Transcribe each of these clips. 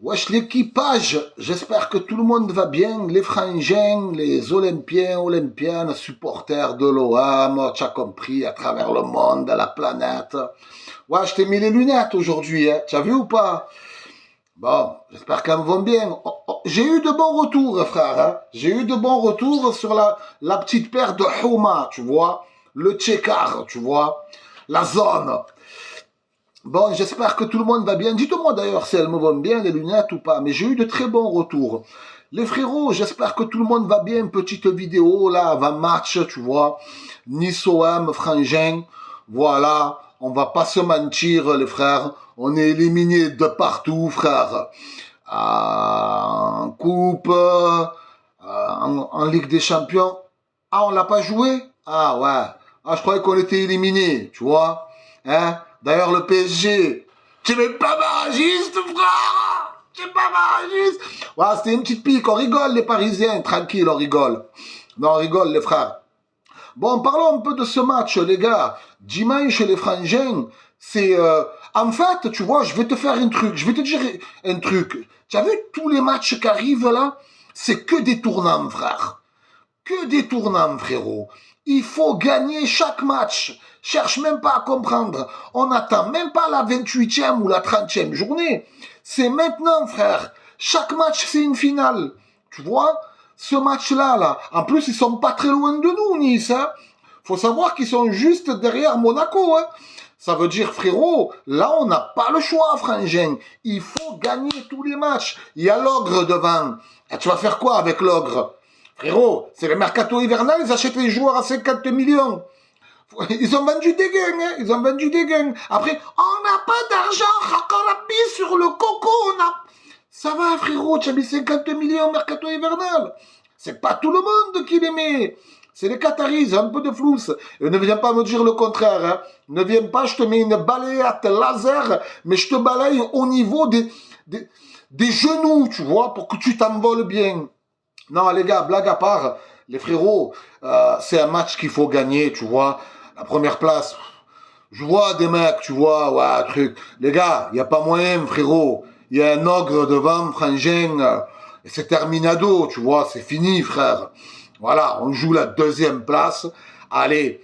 Wesh, l'équipage, j'espère que tout le monde va bien, les frangins, les olympiens, olympiennes, supporters de l'OM, tu as compris, à travers le monde, à la planète. Ouais, je t'ai mis les lunettes aujourd'hui, hein. Tu as vu ou pas? Bon, j'espère qu'elles me vont bien. J'ai eu de bons retours, frère, hein. J'ai eu de bons retours sur la petite paire de Houma, tu vois, le Tchekar, tu vois, la zone. Bon, j'espère que tout le monde va bien. Dites-moi d'ailleurs si elles me vont bien, les lunettes ou pas. Mais j'ai eu de très bons retours. Les frérots, j'espère que tout le monde va bien. Petite vidéo là, avant match, tu vois. Nice OM, Frangin. Voilà, on va pas se mentir, les frères. On est éliminés de partout, frère. En coupe, en Ligue des Champions. Ah, on l'a pas joué? Ah ouais. Ah, je croyais qu'on était éliminés, tu vois. Hein? D'ailleurs, le PSG, tu n'es pas barragiste, frère! Tu n'es pas barragiste! Ouais, c'était une petite pique, on rigole, les Parisiens, tranquille, on rigole. Non, on rigole, les frères. Bon, parlons un peu de ce match, les gars. Dimanche, les frangins, c'est... en fait, tu vois, je vais te faire un truc, je vais te dire un truc. Tu as vu tous les matchs qui arrivent là? C'est que des tournants, frère. Que des tournants, frérot. Il faut gagner chaque match. Cherche même pas à comprendre. On n'attend même pas la 28e ou la 30e journée. C'est maintenant, frère. Chaque match, c'est une finale. Tu vois? Ce match-là, là. En plus, ils sont pas très loin de nous, Nice, hein. Faut savoir qu'ils sont juste derrière Monaco, hein. Ça veut dire, frérot, là, on n'a pas le choix, frangin. Il faut gagner tous les matchs. Il y a l'ogre devant. Et tu vas faire quoi avec l'ogre? Frérot, c'est le mercato hivernal, ils achètent les joueurs à 50 millions. Ils ont vendu des gains, hein. Ils ont vendu des gains. Après, on n'a pas d'argent, on a mis sur le coco, on a... Ça va, frérot, tu as mis 50 millions mercato hivernal. C'est pas tout le monde qui les met. C'est les Qataris, un peu de flousse. Et ne viens pas me dire le contraire, hein. Ne viens pas, je te mets une balayette laser, mais je te balaye au niveau des genoux, tu vois, pour que tu t'envoles bien. Non, les gars, blague à part, les frérots, c'est un match qu'il faut gagner, tu vois. La première place, je vois des mecs, tu vois, ouais, truc. Les gars, il n'y a pas moyen, frérot. Il y a un ogre devant, frangin, et c'est terminado, tu vois, c'est fini, frère. Voilà, on joue la deuxième place. Allez,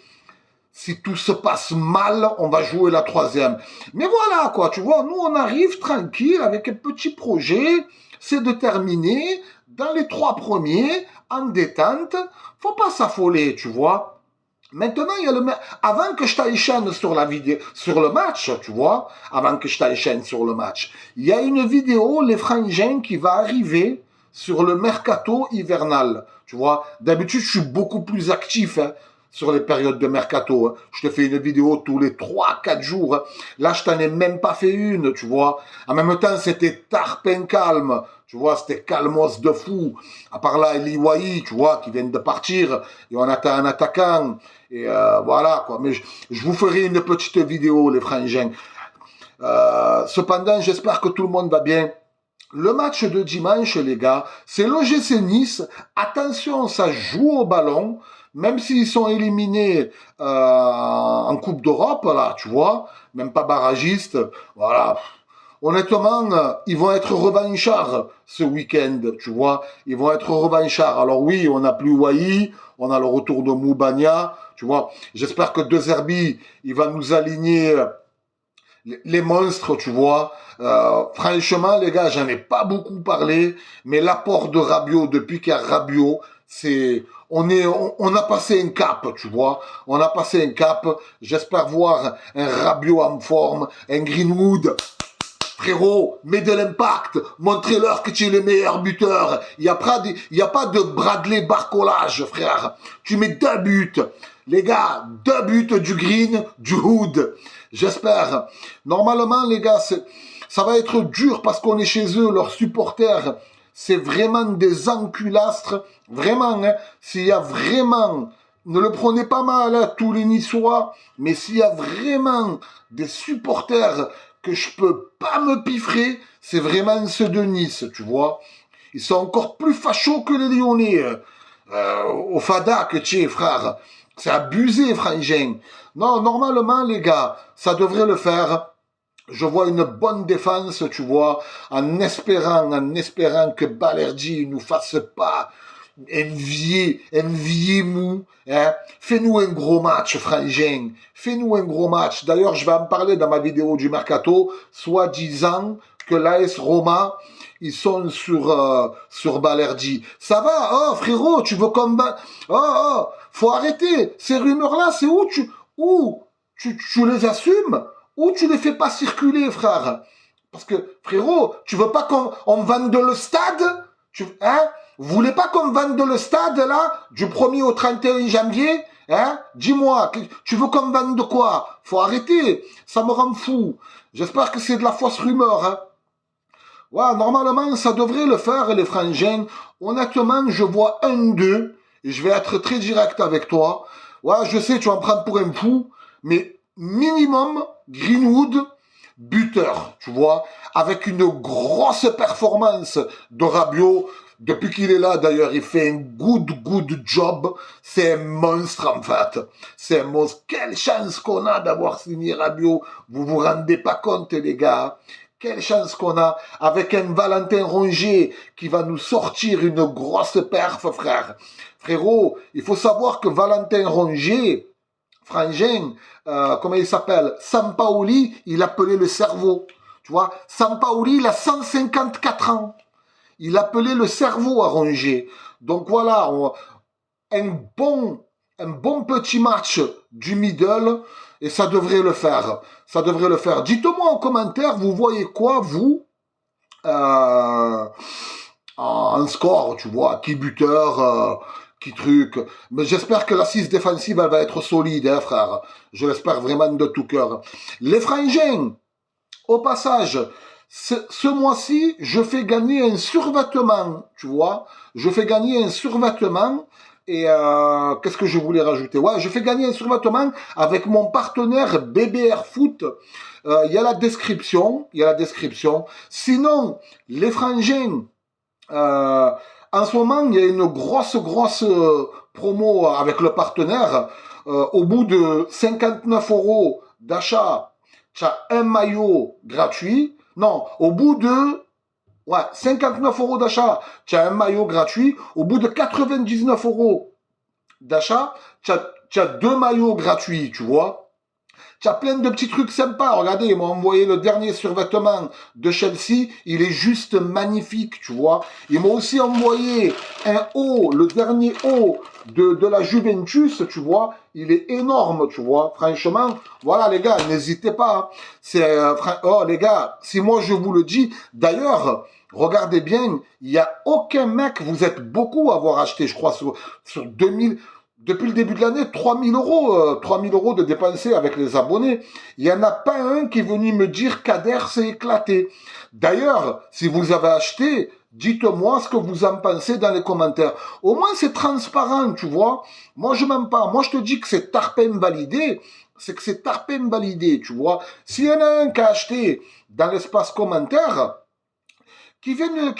si tout se passe mal, on va jouer la troisième. Mais voilà, quoi, tu vois, nous, on arrive tranquille avec un petit projet, c'est de terminer dans les trois premiers, en détente. Faut pas s'affoler, tu vois. Maintenant, il y a avant que je t'enchaîne sur la vidéo, sur le match, tu vois, avant que je t'enchaîne sur le match, il y a une vidéo, les frangins, qui va arriver sur le mercato hivernal, tu vois. D'habitude, je suis beaucoup plus actif, hein, sur les périodes de mercato, hein. Je te fais une vidéo tous les 3, 4 jours, hein. Là, je t'en ai même pas fait une, tu vois. En même temps, c'était tarpin calme, tu vois, c'était calmos de fou. À part là, Eliwaï, tu vois, qui vient de partir, et on attend un attaquant. Et voilà, quoi. Mais je vous ferai une petite vidéo, les frangins. Cependant, j'espère que tout le monde va bien. Le match de dimanche, les gars, c'est l'OGC Nice. Attention, ça joue au ballon. Même s'ils sont éliminés en Coupe d'Europe, là, tu vois, même pas barragistes, voilà. Honnêtement, ils vont être revanchards ce week-end, tu vois. Ils vont être revanchards. Alors oui, on n'a plus Wai, on a le retour de Moubania, tu vois. J'espère que De Zerbi, il va nous aligner les monstres, tu vois. Franchement, les gars, j'en ai pas beaucoup parlé, mais l'apport de Rabiot, depuis qu'il y a Rabiot, on a passé un cap, tu vois. On a passé un cap. J'espère voir un Rabiot en forme, un Greenwood. Frérot, mets de l'impact, montrez-leur que tu es le meilleur buteur. Il y a pas de Bradley Barcolage, frère. Tu mets 2 buts. Les gars, 2 buts du Green, du Hood. J'espère. Normalement, les gars, ça va être dur parce qu'on est chez eux, leurs supporters. C'est vraiment des enculastres. Vraiment, hein. S'il y a vraiment... Ne le prenez pas mal, hein, tous les Niçois, mais s'il y a vraiment des supporters que je peux pas me piffrer, c'est vraiment ceux de Nice, tu vois. Ils sont encore plus fachos que les Lyonnais. Au Fada que tu es, frère. C'est abusé, frangin. Non, normalement, les gars, ça devrait le faire. Je vois une bonne défense, tu vois, en espérant que Balerdi nous fasse pas envier mou. Hein. Fais-nous un gros match, Frangin. Fais-nous un gros match. D'ailleurs, je vais en parler dans ma vidéo du Mercato, soi-disant que l'AS Roma, ils sont sur Balerdi. Ça va, oh frérot, tu veux combattre. Faut arrêter. Ces rumeurs-là, c'est où tu les assumes ou tu les fais pas circuler, frère. Parce que, frérot, tu veux pas qu'on vende le stade? Hein? Vous voulez pas qu'on vende le stade, là, du 1er au 31 janvier? Hein? Dis-moi, tu veux qu'on vende de quoi? Faut arrêter. Ça me rend fou. J'espère que c'est de la fausse rumeur, hein. Ouais, normalement, ça devrait le faire, les frangins. Honnêtement, je vois 1-2. Et je vais être très direct avec toi. Ouais, je sais, tu vas me prendre pour un fou. Mais minimum, Greenwood, buteur, tu vois. Avec une grosse performance de Rabiot. Depuis qu'il est là, d'ailleurs, il fait un good job. C'est un monstre, en fait. C'est un monstre. Quelle chance qu'on a d'avoir signé Rabiot. Vous vous rendez pas compte, les gars. Quelle chance qu'on a avec un Valentin Rongier qui va nous sortir une grosse perf, frère. Frérot, il faut savoir que Valentin Rongier, Frangin, comment il s'appelle, Sampaoli, il appelait le cerveau. Tu vois, Sampaoli, il a 154 ans. Il appelait le cerveau à Rongier. Donc voilà, un bon petit match du middle et ça devrait le faire. Ça devrait le faire. Dites-moi en commentaire, vous voyez quoi, vous, en score, tu vois, qui buteur, qui truc. Mais j'espère que l'assise défensive, elle va être solide, hein, frère. Je l'espère vraiment de tout cœur. Les frangins, au passage, ce mois-ci, je fais gagner un survêtement, tu vois. Je fais gagner un survêtement. Et qu'est-ce que je voulais rajouter? Ouais, je fais gagner un survêtement avec mon partenaire BBR Foot. Il y a la description. Sinon, les frangins, en ce moment, il y a une grosse promo avec le partenaire. Au bout de 59 € d'achat, tu as un maillot gratuit. Non, au bout de 59 € d'achat, tu as un maillot gratuit. Au bout de 99 € d'achat, tu as deux maillots gratuits, tu vois. Tu as plein de petits trucs sympas. Regardez, ils m'ont envoyé le dernier survêtement de Chelsea. Il est juste magnifique, tu vois. Ils m'ont aussi envoyé un haut, le dernier haut de la Juventus, tu vois. Il est énorme, tu vois. Franchement, voilà les gars, n'hésitez pas. Oh les gars, si moi je vous le dis. D'ailleurs, regardez bien, il n'y a aucun mec, vous êtes beaucoup à avoir acheté, je crois, sur 2000... Depuis le début de l'année, 3000 €, 3000 € de dépensés avec les abonnés. Il n'y en a pas un qui est venu me dire qu'Ader s'est éclaté. D'ailleurs, si vous avez acheté, dites-moi ce que vous en pensez dans les commentaires. Au moins, c'est transparent, tu vois. Moi, je m'aime pas. Moi, je te dis que c'est tarpin validé. C'est que c'est tarpin validé, tu vois. S'il y en a un qui a acheté dans l'espace commentaire, qui viennent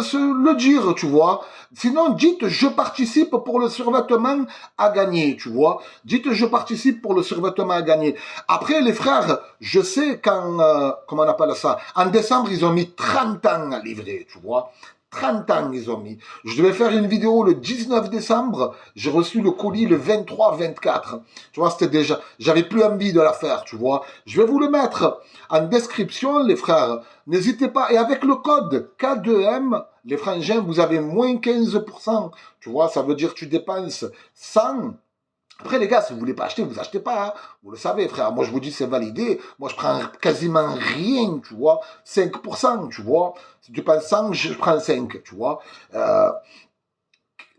se le dire, tu vois. Sinon, dites, je participe pour le survêtement à gagner, tu vois. Dites, je participe pour le survêtement à gagner. Après, les frères, je sais comment on appelle ça, en décembre, ils ont mis 30 ans à livrer, tu vois. 30 ans, ils ont mis. Je devais faire une vidéo le 19 décembre. J'ai reçu le colis le 23-24. Tu vois, c'était déjà... J'avais plus envie de la faire, tu vois. Je vais vous le mettre en description, les frères. N'hésitez pas. Et avec le code K2M, les frangins, vous avez moins 15%. Tu vois, ça veut dire que tu dépenses 100. Après, les gars, si vous voulez pas acheter, vous achetez pas. Hein. Vous le savez, frère. Moi, je vous dis, c'est validé. Moi, je prends quasiment rien, tu vois. 5%, tu vois. Si tu prends 100, je prends 5, tu vois.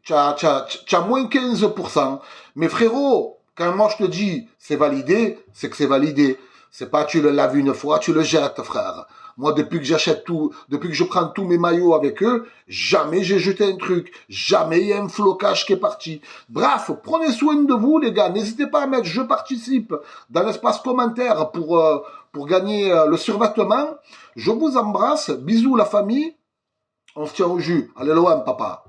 Tu as moins 15%. Mais frérot, quand moi, je te dis, c'est validé, c'est que c'est validé. C'est pas tu le laves une fois, tu le jettes, frère. Moi, depuis que j'achète tout, depuis que je prends tous mes maillots avec eux, jamais j'ai jeté un truc. Jamais il y a un flocage qui est parti. Bref, prenez soin de vous, les gars. N'hésitez pas à mettre je participe dans l'espace commentaire pour gagner le survêtement. Je vous embrasse. Bisous, la famille. On se tient au jus. Allez loin, papa.